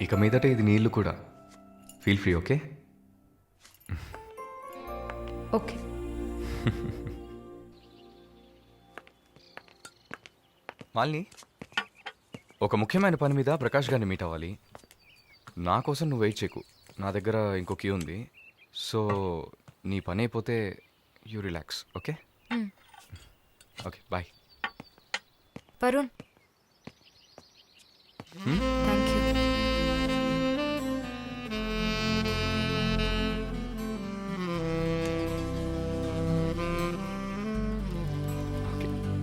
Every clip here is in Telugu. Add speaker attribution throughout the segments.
Speaker 1: ఇక మీదట ఇది నీళ్ళు కూడా. Feel free, okay?
Speaker 2: Okay.
Speaker 1: Malini, ఒక ముఖ్యమైన పని మీద ప్రకాష్ గారిని మీట్ అవ్వాలి. నా కోసం నువ్వు వెయిట్ చేయకు. నా దగ్గర ఇంకో కీ ఉంది. సో నీ పని అయిపోతే you relax, okay? Okay, bye.
Speaker 2: Varun, thank you.
Speaker 1: Okay.
Speaker 2: Bye.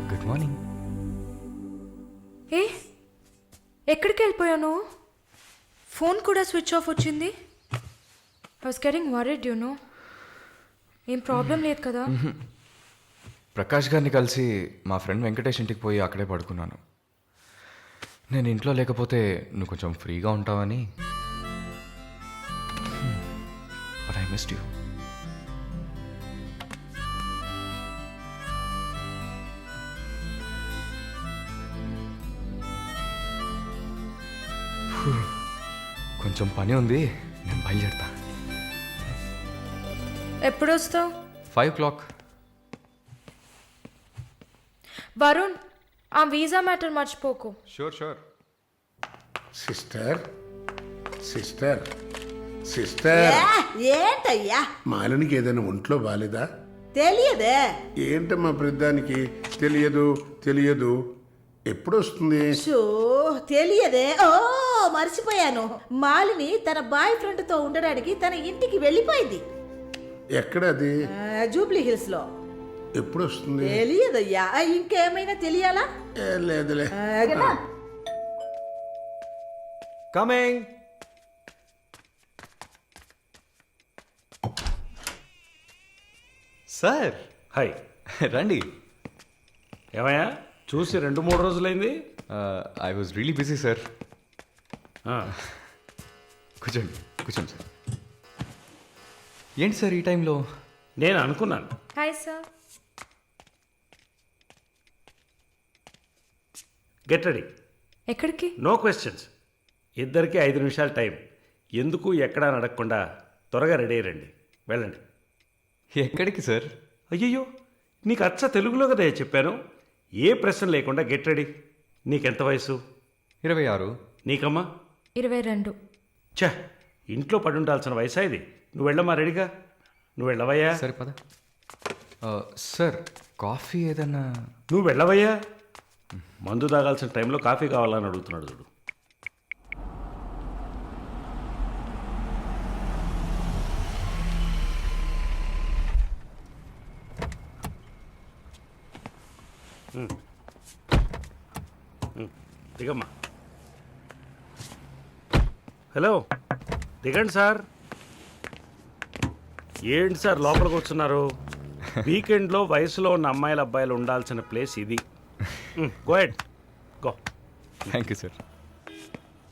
Speaker 1: Good morning.
Speaker 2: ఏ ఎక్కడికి వెళ్ళిపోయాను? ఫోన్ కూడా స్విచ్ ఆఫ్ వచ్చింది. I was getting worried, you know. ఏం ప్రాబ్లం లేదు కదా?
Speaker 1: ప్రకాష్ గారిని కలిసి మా ఫ్రెండ్ వెంకటేష్ ఇంటికి పోయి అక్కడే పడుకున్నాను. నేను ఇంట్లో లేకపోతే నువ్వు కొంచెం ఫ్రీగా ఉంటావని. But I missed you. కొంచెం పని ఉంది, నేను బయలుదేరుతా.
Speaker 2: ఎప్పుడు వస్తావు?
Speaker 1: 5 o'clock.
Speaker 2: వరుణ్, ఆ వీసా మ్యాటర్ మర్చిపోకు.
Speaker 1: షూర్.
Speaker 3: సిస్టర్ సిస్టర్ సిస్టర్
Speaker 4: ఏంటయ్యా
Speaker 3: మాలినికి ఏదైనా ఒంట్లో బాలేదా?
Speaker 4: తెలియదే.
Speaker 3: ఏంటమ్మా ప్రతిదానికి తెలియదు ఎప్పుడు వస్తుంది?
Speaker 4: షో తెలియదే. ఓ మర్చిపోయాను. మాలిని తన బాయ్ ఫ్రెండ్ తో ఉండడానికి తన ఇంటికి వెళ్ళిపోయింది.
Speaker 3: ఎక్కడ అది?
Speaker 4: జూబ్లీ హిల్స్ లో.
Speaker 3: ఎప్పుడు వస్తుంది?
Speaker 4: తెలియదయ్యా. ఇంకేమైనా తెలియాలా?
Speaker 3: లేదులే.
Speaker 5: కమింగ్.
Speaker 1: Sir,
Speaker 5: hi.
Speaker 1: రండి.
Speaker 5: ఏమయ్యా చూసి 2-3 రోజులైంది.
Speaker 1: I was really busy sir.
Speaker 5: ఆ,
Speaker 1: కూర్చోండి సార్. ఏంటి సార్ ఈ టైంలో?
Speaker 5: నేను అనుకున్నాను.
Speaker 2: Hi sir.
Speaker 5: Get ready.
Speaker 2: ఎక్కడికి?
Speaker 5: No questions. ఇద్దరికి 5 నిమిషాలు టైం. ఎందుకు ఎక్కడా నడకుండా త్వరగా రెడీ అయ్యండి. వెళ్ళండి.
Speaker 1: ఎక్కడికి సార్?
Speaker 5: అయ్యయ్యో, నీకు అచ్చ తెలుగులో కదా చెప్పాను. ఏ ప్రశ్న లేకుండా గెట్ రెడీ. నీకెంత వయసు?
Speaker 1: 26.
Speaker 5: నీకమ్మా?
Speaker 2: 22.
Speaker 5: ఛ, ఇంట్లో పడి ఉండాల్సిన వయసా ఇది. నువ్వు వెళ్ళమ్మా, రెడీగా. నువ్వు వెళ్ళవయ్యా.
Speaker 1: సరే పద. సార్, కాఫీ ఏదన్నా?
Speaker 5: నువ్వు వెళ్ళవయ్యా. మందు తాగాల్సిన టైంలో కాఫీ కావాలని అడుగుతున్నాడు చూడు. దిగమ్మా. హలో, దిగండి సార్. ఏంటి సార్ లోపలికి వస్తున్నారు? వీకెండ్లో వయసులో ఉన్న అమ్మాయిల అబ్బాయిలు ఉండాల్సిన ప్లేస్ ఇది. Go ahead, go.
Speaker 1: Thank you sir.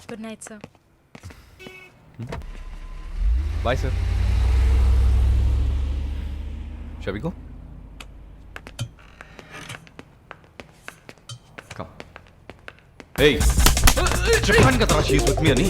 Speaker 2: Good night sir.
Speaker 1: Bye sir. Shall we go? Come. Hey! చెప్పాను కదా షీస్ విత్ మీ అని.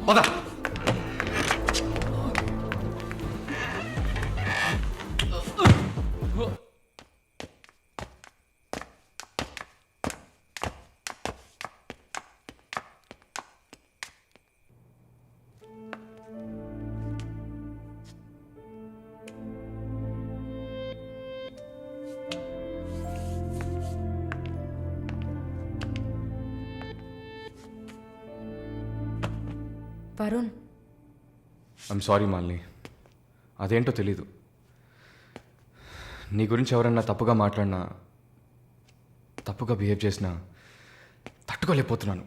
Speaker 1: పద.
Speaker 2: వరుణ్,
Speaker 1: ఐమ్ సారీ మాలిని, అదేంటో తెలీదు. నీ గురించి ఎవరన్నా తప్పుగా మాట్లాడినా, తప్పుగా బిహేవ్ చేసినా తట్టుకోలేకపోతున్నాను.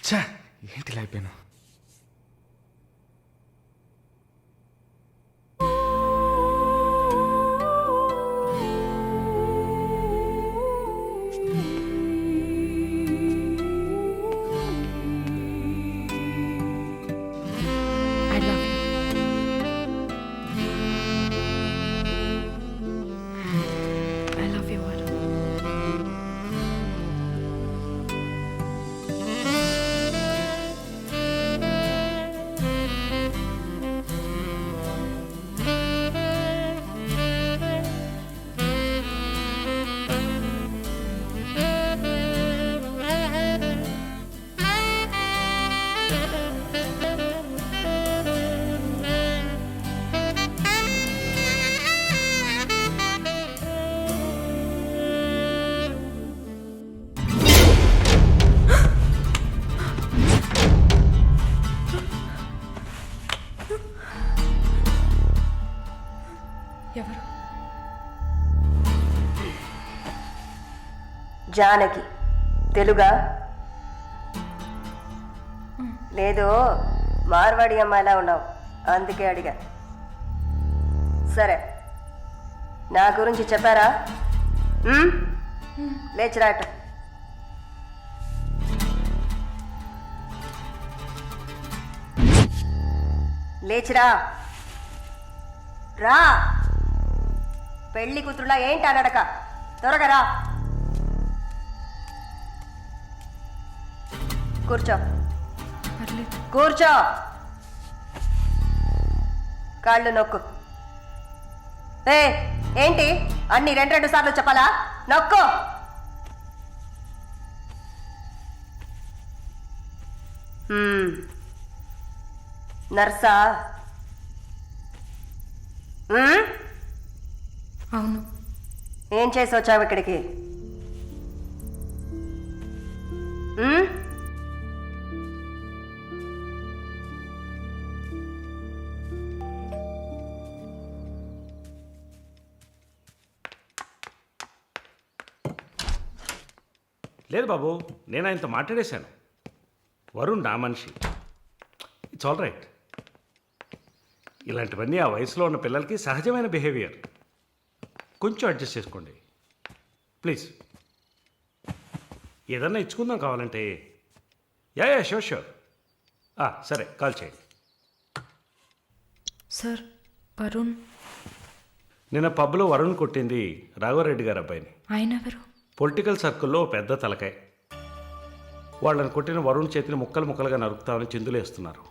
Speaker 1: ఛా, ఏంటి ఇలా అయిపోయాను.
Speaker 2: I love you. I love you, Varun. ఎవరు?
Speaker 6: జానకి. తెలుగా? లేదు, మార్వాడి అమ్మాయిలా ఉన్నావు, అందుకే అడిగా. సరే, నా గురించి చెప్పారా? లేచిరాట. లేచిరా. రా. పెళ్లి కూతురులా ఏంటి అనడక, త్వరగా రా. కూర్చో.
Speaker 2: పర్లేదు.
Speaker 6: కూర్చో. కాళ్ళు నొక్కు. ఏంటి అన్ని రెండు సార్లు చెప్పాలా? నొక్కు. నర్సా?
Speaker 2: అవును.
Speaker 6: ఏం చేసి వచ్చావు ఇక్కడికి?
Speaker 5: లేదు బాబు, నేను ఆయనతో మాట్లాడేశాను. వరుణ్ నా మనిషి. It's all right. ఇలాంటివన్నీ ఆ వయసులో ఉన్న పిల్లలకి సహజమైన బిహేవియర్. కొంచెం అడ్జస్ట్ చేసుకోండి ప్లీజ్. ఏదన్నా ఇచ్చుకుందాం కావాలంటే. Yeah sure sure. సరే, కాల్ చేయండి.
Speaker 2: సార్, వరుణ్.
Speaker 5: నిన్న పబ్లో వరుణ్ కొట్టింది రాఘవరెడ్డి గారి అబ్బాయిని.
Speaker 2: ఆయన ఎవరు?
Speaker 5: పొలిటికల్ సర్కిల్లో పెద్ద తలకాయ. వాళ్ళని కొట్టిన వరుణ్ చేతిని ముక్కలు ముక్కలుగా నరుకుతామని చిందులేస్తున్నారు.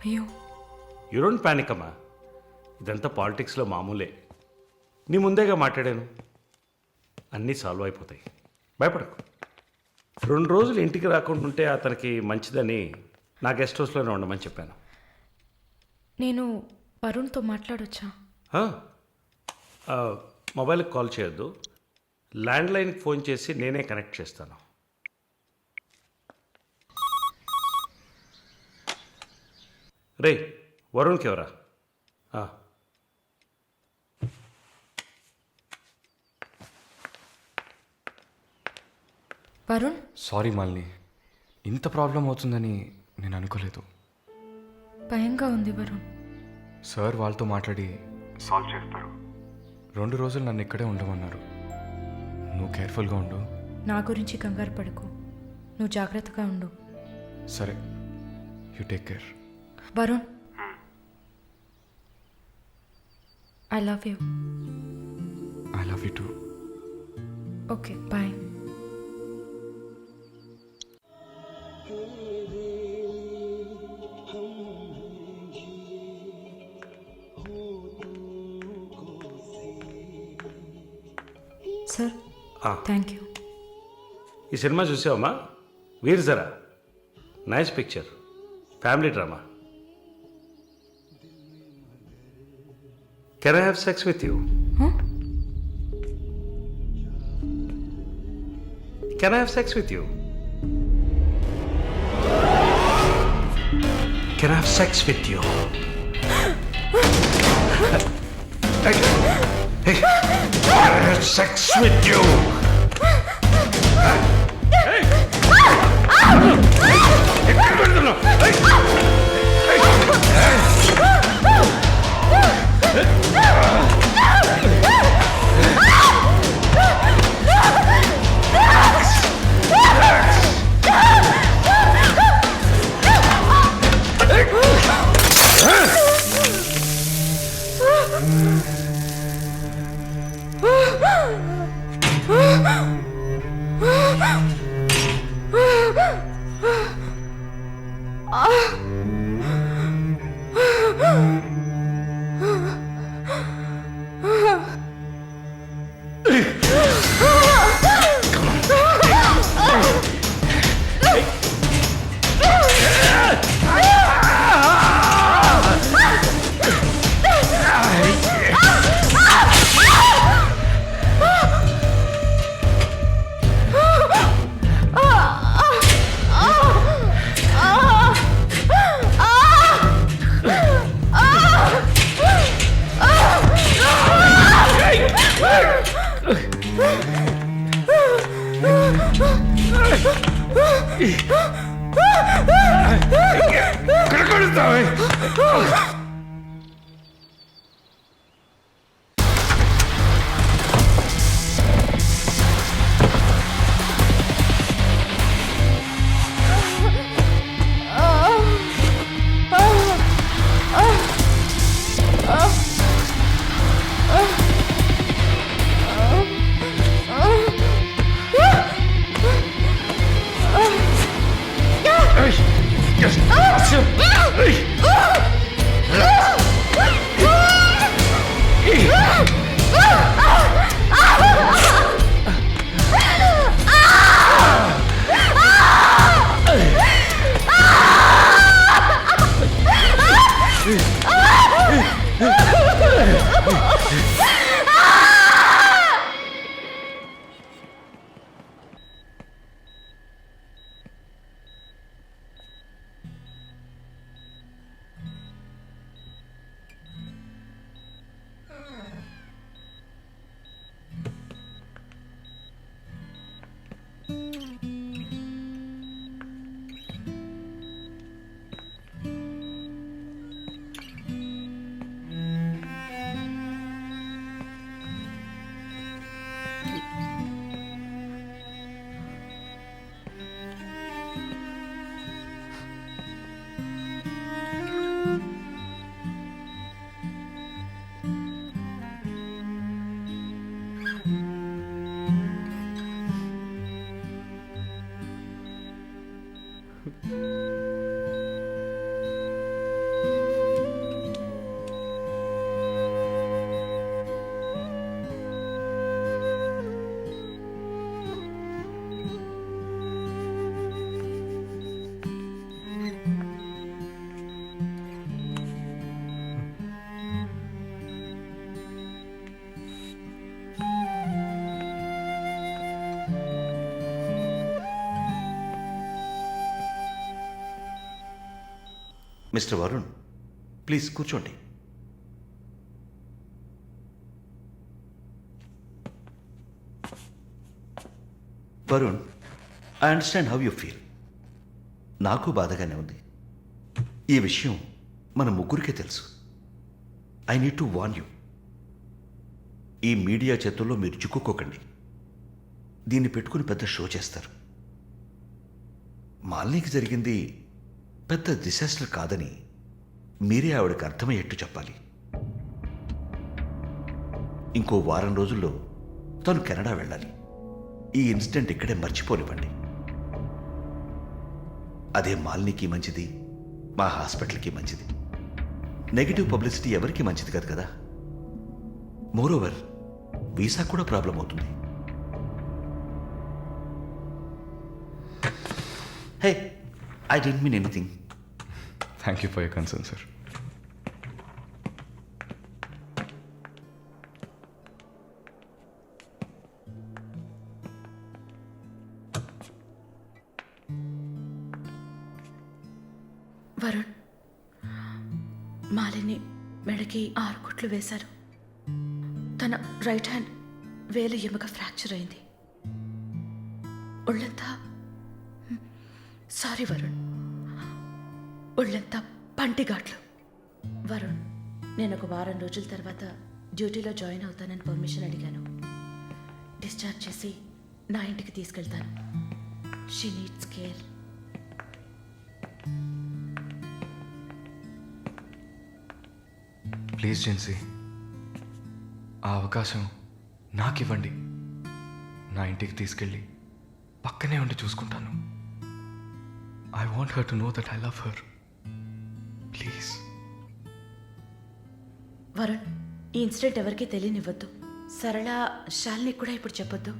Speaker 2: అయ్యో.
Speaker 5: యూ డోంట్ ప్యానిక్ అమ్మా, ఇదంతా పాలిటిక్స్లో మామూలే. నీ ముందేగా మాట్లాడాను, అన్నీ సాల్వ్ అయిపోతాయి, భయపడకు. 2 రోజులు ఇంటికి రాకుండా ఉంటే అతనికి మంచిదని నా గెస్ట్ హౌస్లోనే ఉండమని చెప్పాను.
Speaker 2: నేను వరుణ్తో మాట్లాడొచ్చా?
Speaker 5: మొబైల్కి కాల్ చేయొద్దు, ల్యాండ్లైన్కి ఫోన్ చేసి నేనే కనెక్ట్ చేస్తాను. రే, వరుణ్కి ఎవరా?
Speaker 2: వరుణ్,
Speaker 1: సారీ మాలిని, ఇంత ప్రాబ్లం అవుతుందని నేను అనుకోలేదు.
Speaker 2: భయంగా ఉంది వరుణ్.
Speaker 1: సార్ వాళ్ళతో మాట్లాడి సాల్వ్ చేస్తారు. 2 రోజులు నన్ను ఇక్కడే ఉండమన్నారు. నువ్వు కేర్ఫుల్గా ఉండు.
Speaker 2: నా గురించి కంగారు పడకు, నువ్వు జాగ్రత్తగా ఉండు.
Speaker 1: సరే, you take care.
Speaker 2: Varun, I love you.
Speaker 1: I love you too.
Speaker 2: Okay, bye. Sir, thank you.
Speaker 5: ఈ సినిమా చూసావమ్మా? Veer Zaara. Nice picture, family drama. Can I have sex with you? Can I have sex with you? Can have sex with you. Sex with you. ఎక్కడ పెడుతున్నావు? ఎక్కడ కొడుతావే?
Speaker 7: మిస్టర్ వరుణ్, ప్లీజ్ కూర్చోండి. Varun, I understand how you feel. నాకు బాధగానే ఉంది. ఈ విషయం మన ముగ్గురికే తెలుసు. I need to warn you. ఈ మీడియా చేతుల్లో మీరు చిక్కుకోకండి. దీన్ని పెట్టుకుని పెద్ద షో చేస్తారు. మాలినికి జరిగింది పెద్ద డిసాస్టర్ కాదని మీరే ఆవిడకి అర్థమయ్యేట్టు చెప్పాలి. ఇంకో వారం రోజుల్లో తను కెనడా వెళ్ళాలి. ఈ ఇన్సిడెంట్ ఇక్కడే మర్చిపోనివ్వండి. అదే మాలినికి మంచిది, మా హాస్పిటల్కి మంచిది. నెగిటివ్ పబ్లిసిటీ ఎవరికి మంచిది కాదు కదా. మోరోవర్ వీసా కూడా ప్రాబ్లం అవుతుంది. Hey, I don't mean anything.
Speaker 1: Thank you for your concern sir.
Speaker 2: Varun,
Speaker 8: Malini మెడకి 6 కుట్లు వేశారు. తన రైట్ హ్యాండ్ వేలు ఎముక ఫ్రాక్చర్ అయింది. ఒళ్ళంతా సారీ వరుణ్, ఒళ్ళంతా పంటిఘాట్లు. వరుణ్, నేను ఒక వారం రోజుల తర్వాత డ్యూటీలో జాయిన్ అవుతానని పర్మిషన్ అడిగాను. డిశ్చార్జ్ చేసి నా ఇంటికి తీసుకెళ్తాను. She needs care.
Speaker 1: Please Jincy, ఆ అవకాశం నాకు ఇవ్వండి. నా ఇంటికి తీసుకెళ్ళి పక్కనే ఉండి చూసుకుంటాను. I want her to know that I love her. Please.
Speaker 8: Varun, ఈ ఇన్సిడెంట్ ఎవరికీ తెలియనివ్వద్దు. సరళ శాలిని కూడా ఇప్పుడు చెప్పొద్దు.